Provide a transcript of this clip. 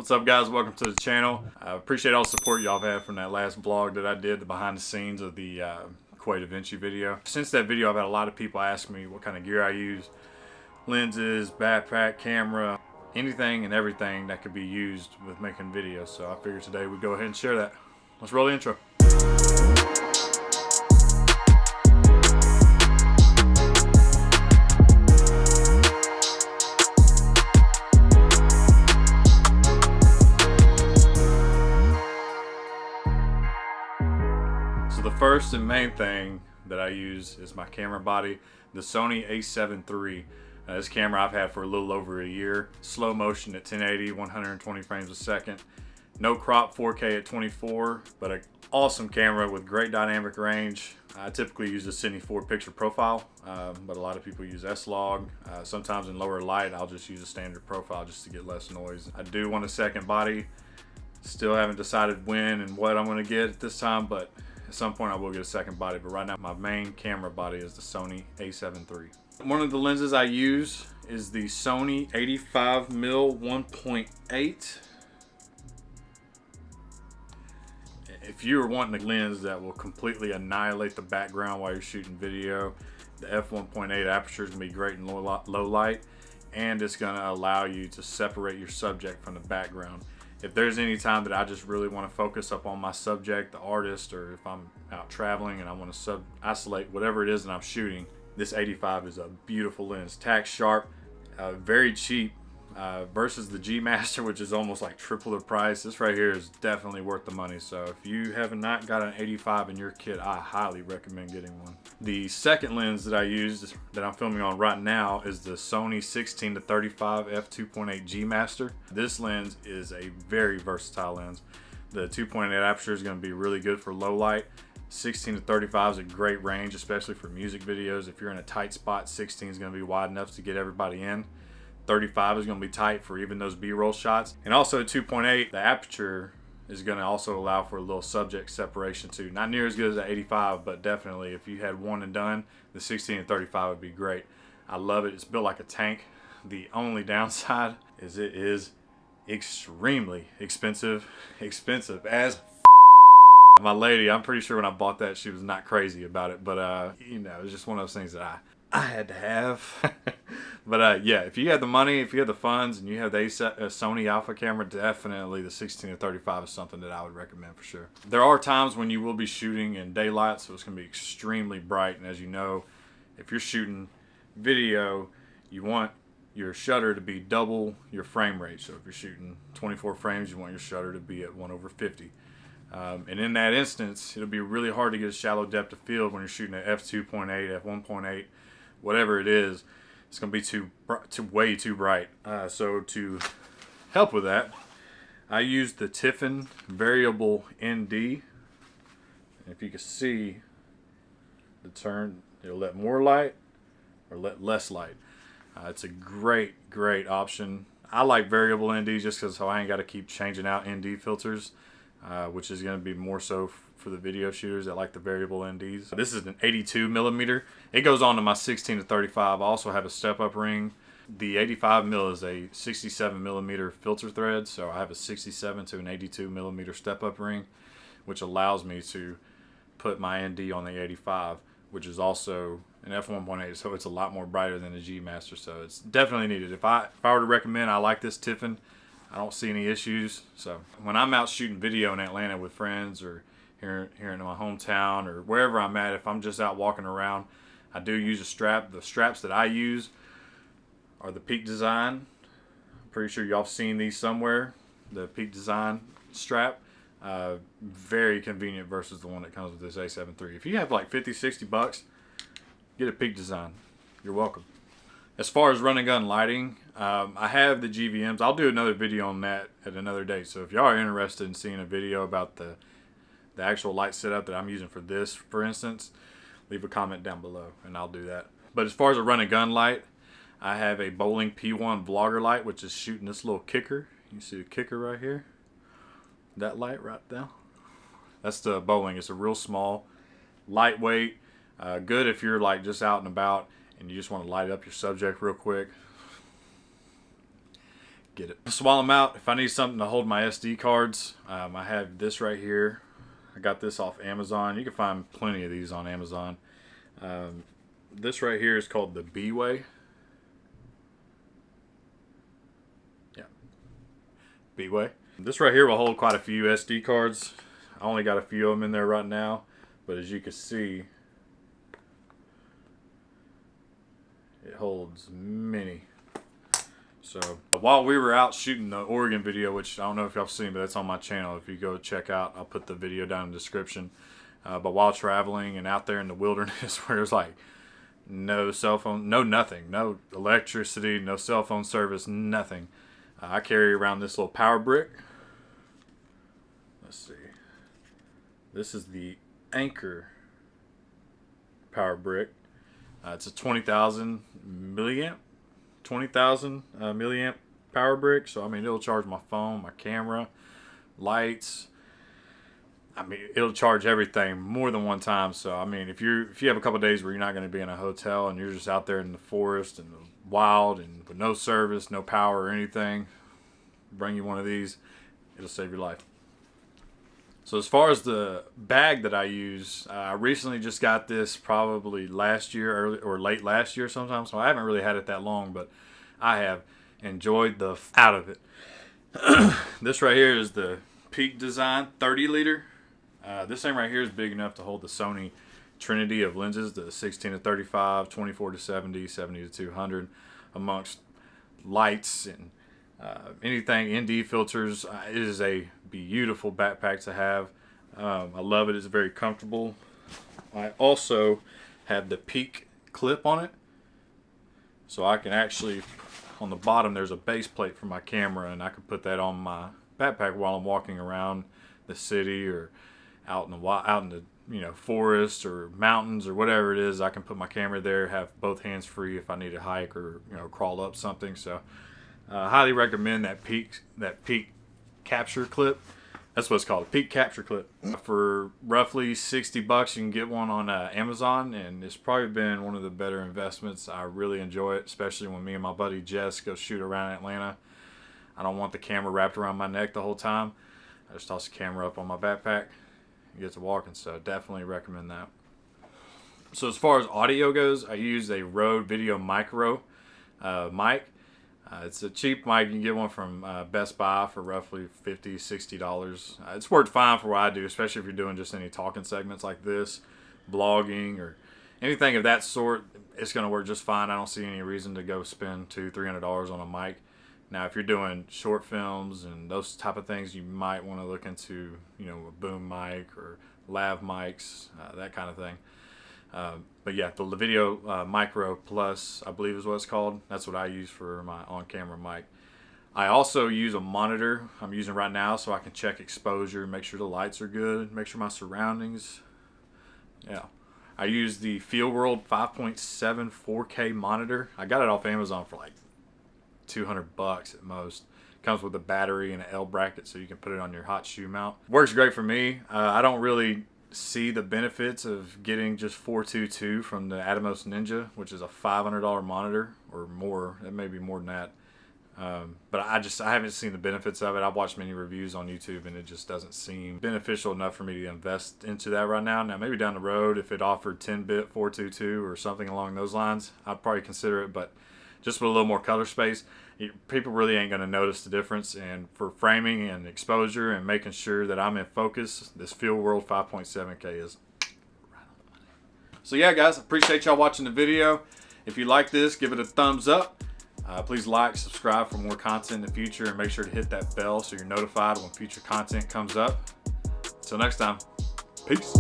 What's up, guys? Welcome to the channel. I appreciate all the support y'all have had from that last vlog that I did, the behind the scenes of the Quay DaVinci video. Since that video, I've had a lot of people ask me what kind of gear I use. Lenses, backpack, camera, anything and everything that could be used with making videos. So I figured today we'd go ahead and share that. Let's roll the intro. So the first and main thing that I use is my camera body, the Sony a7 III. This camera I've had for a little over a year. Slow motion at 1080, 120 frames a second. No crop, 4K at 24, but an awesome camera with great dynamic range. I typically use the Sony 4 picture profile, but a lot of people use S-Log. Sometimes in lower light, I'll just use a standard profile just to get less noise. I do want a second body. Still haven't decided when and what I'm gonna get at this time, but at some point I will get a second body, but right now my main camera body is the Sony a7 III. One of the lenses I use is the Sony 85mm 1.8. If you're wanting a lens that will completely annihilate the background while you're shooting video, the f1.8 aperture is gonna be great in low light, and it's gonna allow you to separate your subject from the background. If there's any time that I just really want to focus up on my subject, the artist, or if I'm out traveling and I want to isolate whatever it is that I'm shooting, this 85 is a beautiful lens. Tack sharp, very cheap versus the G Master, which is almost like triple the price. This right here is definitely worth the money. So if you have not got an 85 in your kit, I highly recommend getting one. The second lens that I use, that I'm filming on right now, is the Sony 16-35 f2.8 G Master. This lens is a very versatile lens. The 2.8 aperture is going to be really good for low light. 16-35 is a great range, especially for music videos. If you're in a tight spot, 16 is going to be wide enough to get everybody in. 35 is going to be tight for even those B-roll shots. And also 2.8, the aperture is going to also allow for a little subject separation too. Not near as good as the 85, but definitely if you had one and done, the 16-35 would be great. I love it. It's built like a tank. The only downside is it is extremely expensive. Expensive as my lady. I'm pretty sure when I bought that, she was not crazy about it, but you know, it's just one of those things that I had to have. But yeah, if you have the money, if you have the funds, and you have the Sony Alpha camera, definitely the 16-35 is something that I would recommend for sure. There are times when you will be shooting in daylight, so it's going to be extremely bright. And as you know, if you're shooting video, you want your shutter to be double your frame rate. So if you're shooting 24 frames, you want your shutter to be at 1/50. And in that instance, it'll be really hard to get a shallow depth of field when you're shooting at f2.8, f1.8, whatever it is. It's going to be way too bright. So to help with that, I use the Tiffin variable ND. And if you can see the turn, it'll let more light or let less light. It's a great option. I like variable ND just because I ain't got to keep changing out ND filters, which is going to be more so for the video shooters that like the variable NDs. This is an 82mm. It goes on to my 16-35. I also have a step-up ring. The 85mm is a 67mm filter thread, so I have a 67 to an 82mm step-up ring, which allows me to put my ND on the 85, which is also an f1.8, so it's a lot more brighter than the G Master, so it's definitely needed. If I were to recommend, I like this Tiffin. I don't see any issues. So when I'm out shooting video in Atlanta with friends, or here in my hometown, or wherever I'm at, if I'm just out walking around, I do use a strap. The straps that I use are the Peak Design. I'm pretty sure y'all seen these somewhere. The Peak Design strap. Very convenient versus the one that comes with this a7 III. If you have like 50-60 bucks, get a Peak Design. You're welcome. As far as run and gun lighting, I have the GVMs. I'll do another video on that at another date. So if y'all are interested in seeing a video about the actual light setup that I'm using for this, for instance, leave a comment down below and I'll do that. But as far as a run and gun light, I have a Bowling P1 vlogger light, which is shooting this little kicker. You see the kicker right here? That light right there? That's the Bowling. It's a real small, lightweight, good if you're like just out and about and you just want to light up your subject real quick. get it. So while I'm out, if I need something to hold my SD cards, I have this right here. I got this off Amazon. You can find plenty of these on Amazon. This right here is called the B-Way. Yeah, B-Way. This right here will hold quite a few SD cards. I only got a few of them in there right now, but as you can see, it holds many. So while we were out shooting the Oregon video, which I don't know if y'all have seen, but that's on my channel. If you go check out, I'll put the video down in the description. But while traveling and out there in the wilderness where there's like no cell phone, no nothing, no electricity, no cell phone service, nothing. I carry around this little power brick. Let's see. This is the Anchor power brick. It's a 20,000 milliamp power brick. So I mean, it'll charge my phone, my camera, lights. I mean, it'll charge everything more than one time. So I mean, if you have a couple of days where you're not going to be in a hotel and you're just out there in the forest and the wild and with no service, no power or anything, bring you one of these. It'll save your life. So as far as the bag that I use, I recently just got this probably last year, early or late last year sometime. So I haven't really had it that long, but I have enjoyed the out of it. This right here is the Peak Design 30 liter. This thing right here is big enough to hold the Sony Trinity of lenses, the 16 to 35, 24 to 70, 70 to 200, amongst lights and anything, ND filters. It is a beautiful backpack to have. I love it. It's very comfortable. I also have the Peak clip on it, so I can actually, on the bottom there's a base plate for my camera, and I can put that on my backpack while I'm walking around the city or out in the forest or mountains or whatever it is. I can put my camera there, have both hands free if I need to hike or crawl up something. So highly recommend that Peak capture clip. That's what it's called, a Peak capture clip. For roughly $60 you can get one on Amazon, and it's probably been one of the better investments. I really enjoy it, especially when me and my buddy Jess go shoot around Atlanta. I don't want the camera wrapped around my neck the whole time. I just toss the camera up on my backpack and get to walking, so definitely recommend that. So as far as audio goes, I use a Rode Video Micro mic. It's a cheap mic. You can get one from Best Buy for roughly $50, $60. It's worked fine for what I do, especially if you're doing just any talking segments like this, blogging, or anything of that sort. It's going to work just fine. I don't see any reason to go spend $200, $300 on a mic. Now, if you're doing short films and those type of things, you might want to look into, a boom mic or lav mics, that kind of thing. But yeah, the Video Micro Plus, I believe is what it's called. That's what I use for my on-camera mic. I also use a monitor I'm using right now so I can check exposure, make sure the lights are good, make sure my surroundings. Yeah. I use the FieldWorld 5.7 4K monitor. I got it off Amazon for like $200 at most. Comes with a battery and an L bracket so you can put it on your hot shoe mount. Works great for me. I don't really see the benefits of getting just 422 from the Atomos Ninja, which is a $500 monitor or more. It may be more than that. But I haven't seen the benefits of it. I've watched many reviews on YouTube and it just doesn't seem beneficial enough for me to invest into that right now. Now maybe down the road, if it offered 10-bit 422 or something along those lines, I'd probably consider it. But just with a little more color space, people really ain't going to notice the difference. And for framing and exposure and making sure that I'm in focus, this FieldWorld 5.7K is right on the money. So yeah, guys, appreciate y'all watching the video. If you like this, give it a thumbs up. Please like, subscribe for more content in the future, and make sure to hit that bell so you're notified when future content comes up. Until next time, peace.